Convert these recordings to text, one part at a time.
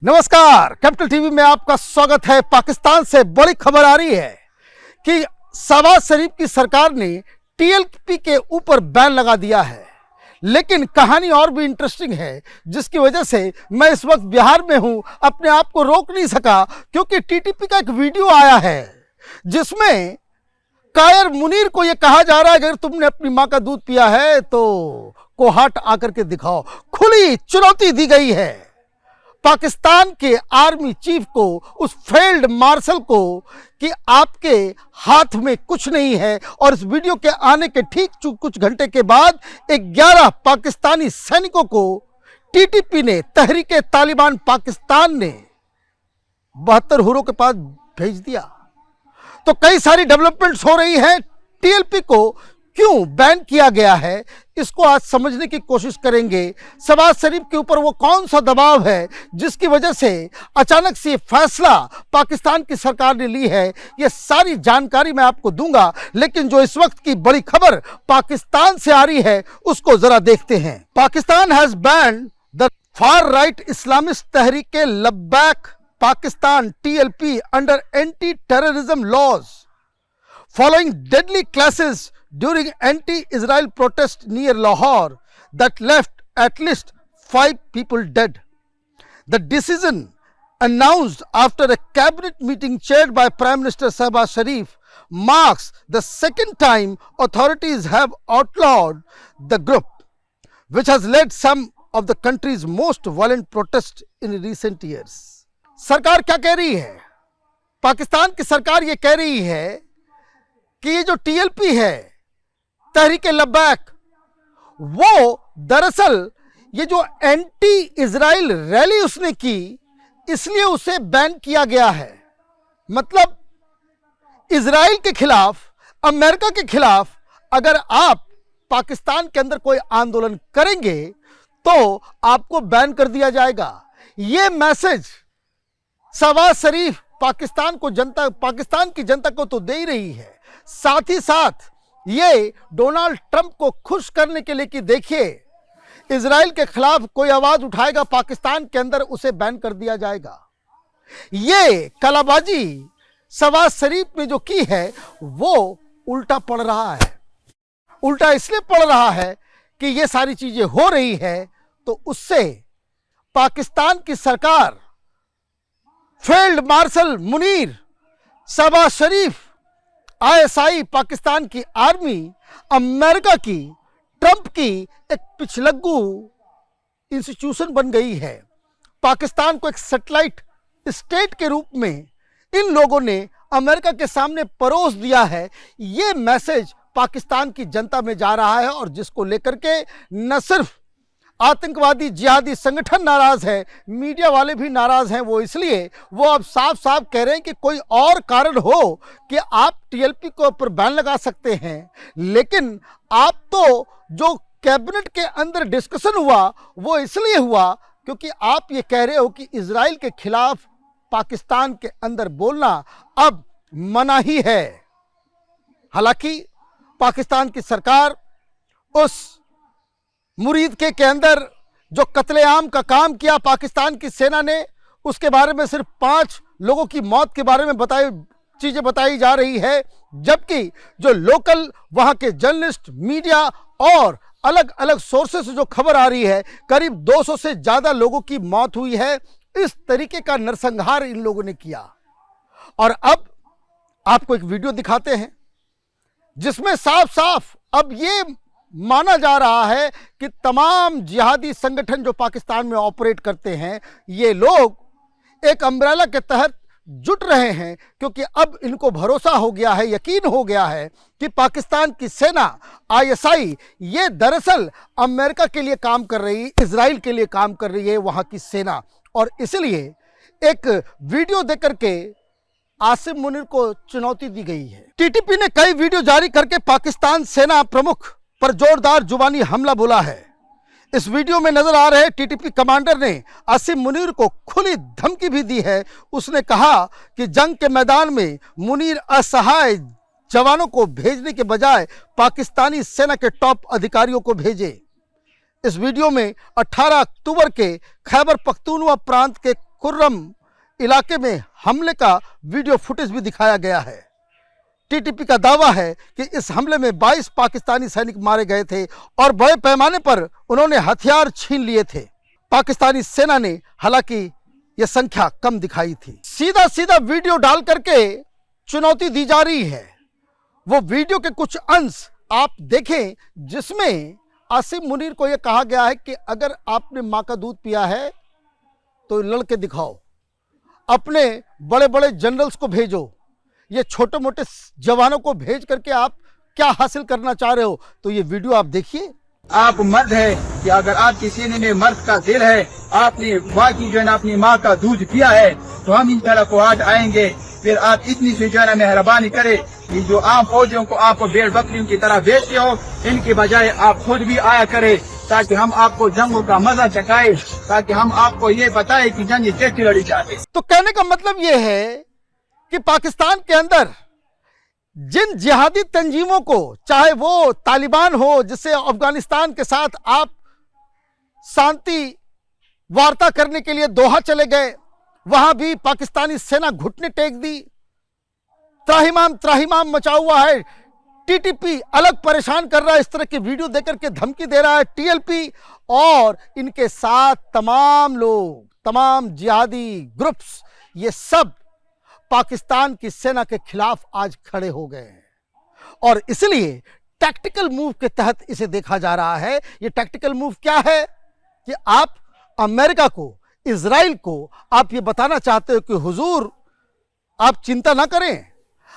नमस्कार, capital TV में आपका स्वागत है। पाकिस्तान से बड़ी खबर आ रही है कि शहबाज शरीफ की सरकार ने टीएलपी के ऊपर बैन लगा दिया है। लेकिन कहानी और भी इंटरेस्टिंग है, जिसकी वजह से मैं इस वक्त बिहार में हूं, अपने आप को रोक नहीं सका, क्योंकि टीटीपी का एक वीडियो आया है जिसमें कायर मुनीर को यह कहा जा रहा है अगर तुमने अपनी मां का दूध पिया है तो कोहाट आकर के दिखाओ। खुली चुनौती दी गई है पाकिस्तान के आर्मी चीफ को, उस फील्ड मार्शल को, कि आपके हाथ में कुछ नहीं है। और इस वीडियो के आने के ठीक कुछ घंटे के बाद 11 पाकिस्तानी सैनिकों को टीटीपी ने, तहरीके तालिबान पाकिस्तान ने 72 हुरों के पास भेज दिया। तो कई सारी डेवलपमेंट्स हो रही है। टीएलपी को क्यों बैन किया गया है, इसको आज समझने की कोशिश करेंगे। शहबाज शरीफ के ऊपर वो कौन सा दबाव है जिसकी वजह से अचानक से फैसला पाकिस्तान की सरकार ने ली है, ये सारी जानकारी मैं आपको दूंगा। लेकिन जो इस वक्त की बड़ी खबर पाकिस्तान से आ रही है उसको जरा देखते हैं। Pakistan has banned the far right Islamist Tehreek-e Labbaik Pakistan TLP under anti terrorism laws following deadly clashes during anti-Israel protests near Lahore that left at least 5 people dead. The decision, announced after a cabinet meeting chaired by Prime Minister Shehbaz Sharif, marks the second time authorities have outlawed the group, which has led some of the country's most violent protests in recent years. सरकार क्या कह रही है? पाकिस्तान की सरकार ये कह रही है कि ये जो टीएलपी है, तहरीके लब्बैक, वो दरअसल ये जो एंटी इजराइल रैली उसने की, इसलिए उसे बैन किया गया है। मतलब इजराइल के खिलाफ, अमेरिका के खिलाफ अगर आप पाकिस्तान के अंदर कोई आंदोलन करेंगे तो आपको बैन कर दिया जाएगा। ये मैसेज शहबाज शरीफ पाकिस्तान की जनता को तो दे ही रही है, साथ ही साथ ये डोनाल्ड ट्रंप को खुश करने के लिए कि देखिए इजराइल के खिलाफ कोई आवाज उठाएगा पाकिस्तान के अंदर उसे बैन कर दिया जाएगा। ये कलाबाजी शहबाज शरीफ ने जो की है वो उल्टा पड़ रहा है। उल्टा इसलिए पड़ रहा है कि ये सारी चीजें हो रही है तो उससे पाकिस्तान की सरकार, फील्ड मार्शल मुनीर, शहबाज शरीफ, आईएसआई, पाकिस्तान की आर्मी, अमेरिका की, ट्रंप की एक पिछलग्गू इंस्टीट्यूशन बन गई है। पाकिस्तान को एक सैटेलाइट स्टेट के रूप में इन लोगों ने अमेरिका के सामने परोस दिया है। ये मैसेज पाकिस्तान की जनता में जा रहा है और जिसको लेकर के न सिर्फ आतंकवादी जिहादी संगठन नाराज है, मीडिया वाले भी नाराज हैं। वो इसलिए वो अब साफ साफ कह रहे हैं कि कोई और कारण हो कि आप टीएलपी के ऊपर बैन लगा सकते हैं, लेकिन आप तो जो कैबिनेट के अंदर डिस्कशन हुआ वो इसलिए हुआ क्योंकि आप ये कह रहे हो कि इजराइल के खिलाफ पाकिस्तान के अंदर बोलना अब मना ही है। हालांकि पाकिस्तान की सरकार उस मुरीद के अंदर जो कत्लेआम का काम किया पाकिस्तान की सेना ने, उसके बारे में सिर्फ 5 लोगों की मौत के बारे में चीजें बताई जा रही है, जबकि जो लोकल वहां के जर्नलिस्ट, मीडिया और अलग अलग सोर्सेस से जो खबर आ रही है, करीब 200 से ज्यादा लोगों की मौत हुई है। इस तरीके का नरसंहार इन लोगों ने किया। और अब आपको एक वीडियो दिखाते हैं जिसमें साफ साफ अब ये माना जा रहा है कि तमाम जिहादी संगठन जो पाकिस्तान में ऑपरेट करते हैं, ये लोग एक अम्ब्रेला के तहत जुट रहे हैं, क्योंकि अब इनको भरोसा हो गया है, यकीन हो गया है कि पाकिस्तान की सेना, आईएसआई, ये दरअसल अमेरिका के लिए काम कर रही, इजराइल के लिए काम कर रही है वहां की सेना। और इसलिए एक वीडियो देकर के आसिम मुनीर को चुनौती दी गई है। टीटीपी ने कई वीडियो जारी करके पाकिस्तान सेना प्रमुख पर जोरदार जुबानी हमला बोला है। इस वीडियो में नजर आ रहे टीटीपी कमांडर ने आसिम मुनीर को खुली धमकी भी दी है। उसने कहा कि जंग के मैदान में मुनीर असहाय जवानों को भेजने के बजाय पाकिस्तानी सेना के टॉप अधिकारियों को भेजे। इस वीडियो में 18 अक्टूबर के खैबर पख्तूनख्वा प्रांत के कुर्रम इलाके में हमले का वीडियो फुटेज भी दिखाया गया है। टीटीपी का दावा है कि इस हमले में 22 पाकिस्तानी सैनिक मारे गए थे और बड़े पैमाने पर उन्होंने हथियार छीन लिए थे। पाकिस्तानी सेना ने हालांकि यह संख्या कम दिखाई थी। सीधा सीधा वीडियो डाल करके चुनौती दी जा रही है। वो वीडियो के कुछ अंश आप देखें जिसमें आसिम मुनीर को यह कहा गया है कि अगर आपने मां का दूध पिया है तो लड़के दिखाओ, अपने बड़े बड़े जनरल्स को भेजो, ये छोटे मोटे जवानों को भेज करके आप क्या हासिल करना चाह रहे हो। तो ये वीडियो आप देखिए। आप मर्द है कि अगर आपके सीने में मर्द का दिल है, आपने वाकई जो है अपनी माँ का दूध पिया है, तो हम इंशाल्लाह को आज आएंगे। फिर आप इतनी सी जो है मेहरबानी करें कि जो आम फौजियों को आप भेड़ बकरियों की तरह बेचते हो, इनके बजाय आप खुद भी आया करें, ताकि हम आपको जंगों का मजा चखाए, ताकि हम आपको ये बताए कि जंग कैसी लड़ी जाती। तो कहने का मतलब ये है कि पाकिस्तान के अंदर जिन जिहादी तंजीमों को, चाहे वो तालिबान हो जिससे अफगानिस्तान के साथ आप शांति वार्ता करने के लिए दोहा चले गए, वहां भी पाकिस्तानी सेना घुटने टेक दी, त्राहिमाम मचा हुआ है। टीटीपी अलग परेशान कर रहा है, इस तरह की वीडियो देकर के धमकी दे रहा है टीएलपी, और इनके साथ तमाम लोग, तमाम जिहादी ग्रुप्स, ये सब पाकिस्तान की सेना के खिलाफ आज खड़े हो गए हैं। और इसलिए टैक्टिकल मूव के तहत इसे देखा जा रहा है। ये टैक्टिकल मूव क्या है कि आप अमेरिका को, इजराइल को आप ये बताना चाहते हो कि हुजूर आप चिंता ना करें,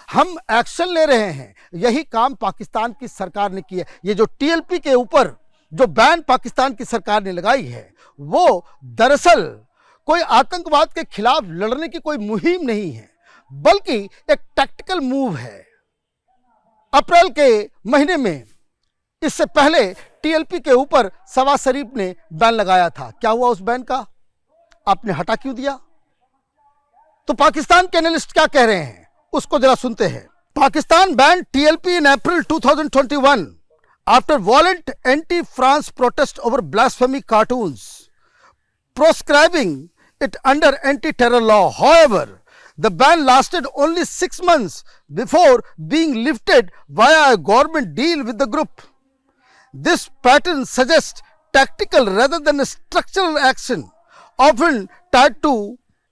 हम एक्शन ले रहे हैं। यही काम पाकिस्तान की सरकार ने किया। ये जो टीएलपी के ऊपर जो बैन पाकिस्तान की सरकार ने लगाई है, वो दरअसल कोई आतंकवाद के खिलाफ लड़ने की कोई मुहिम नहीं है, बल्कि एक टैक्टिकल मूव है। अप्रैल के महीने में इससे पहले टीएलपी के ऊपर शहबाज शरीफ ने बैन लगाया था। क्या हुआ उस बैन का? आपने हटा क्यों दिया? तो पाकिस्तान के एनालिस्ट क्या कह रहे हैं उसको जरा सुनते हैं। Pakistan ban TLP in April 2021 after वॉलेंट anti France protest over blasphemy cartoons proscribing it under anti-terror law. However, the ban lasted only 6 months before being lifted via a government deal with the group. This pattern suggests tactical rather than a structural action, often tied to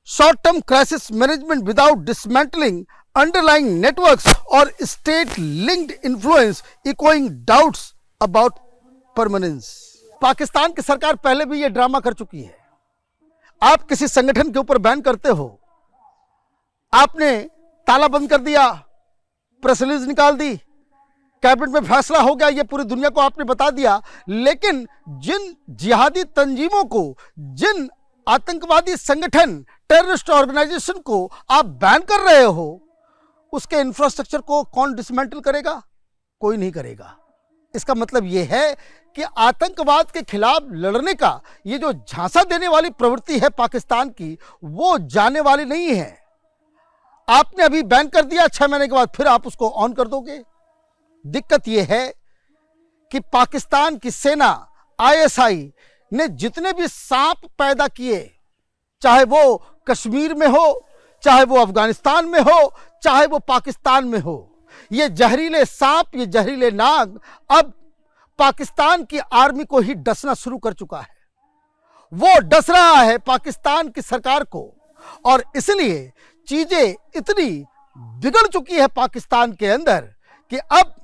short-term crisis management without dismantling underlying networks or state-linked influence, echoing doubts about permanence. Pakistan की सरकार पहले भी ये drama कर चुकी है। आप किसी संगठन के ऊपर बैन करते हो, आपने ताला बंद कर दिया, प्रेस रिलीज निकाल दी, कैबिनेट में फैसला हो गया, ये पूरी दुनिया को आपने बता दिया, लेकिन जिन जिहादी तंजीमों को, जिन आतंकवादी संगठन, टेररिस्ट ऑर्गेनाइजेशन को आप बैन कर रहे हो, उसके इंफ्रास्ट्रक्चर को कौन डिसमेंटल करेगा? कोई नहीं करेगा। इसका मतलब यह है कि आतंकवाद के खिलाफ लड़ने का ये जो झांसा देने वाली प्रवृत्ति है पाकिस्तान की, वो जाने वाली नहीं है। आपने अभी बैन कर दिया, 6 महीने के बाद फिर आप उसको ऑन कर दोगे। दिक्कत यह है कि पाकिस्तान की सेना, आईएसआई ने जितने भी सांप पैदा किए, चाहे वो कश्मीर में हो, चाहे वो अफगानिस्तान में हो, चाहे वो पाकिस्तान में हो, ये जहरीले सांप, ये जहरीले नाग अब पाकिस्तान की आर्मी को ही डसना शुरू कर चुका है। वो डस रहा है पाकिस्तान की सरकार को, और इसलिए चीजें इतनी बिगड़ चुकी है पाकिस्तान के अंदर कि अब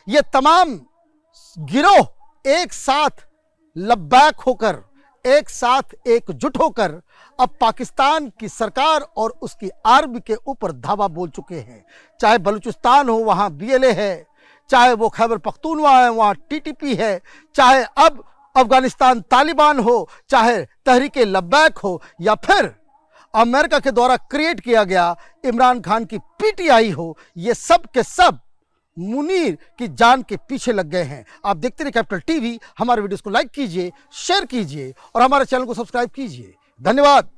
ये तमाम गिरोह एक साथ लब्बैक होकर, एक साथ एकजुट होकर अब पाकिस्तान की सरकार और उसकी आर्मी के ऊपर धावा बोल चुके हैं। चाहे बलूचिस्तान हो, वहाँ बीएलए है, चाहे वो खैबर पख्तूनवा है, वहाँ टीटीपी है, चाहे अब अफगानिस्तान तालिबान हो, चाहे तहरीक लब्बैक हो, या फिर अमेरिका के द्वारा क्रिएट किया गया इमरान खान की पीटीआई हो, ये सब के सब मुनीर की जान के पीछे लग गए हैं। आप देखते रहिए कैपिटल टीवी। हमारे वीडियोस को लाइक कीजिए, शेयर कीजिए और हमारे चैनल को सब्सक्राइब कीजिए। धन्यवाद।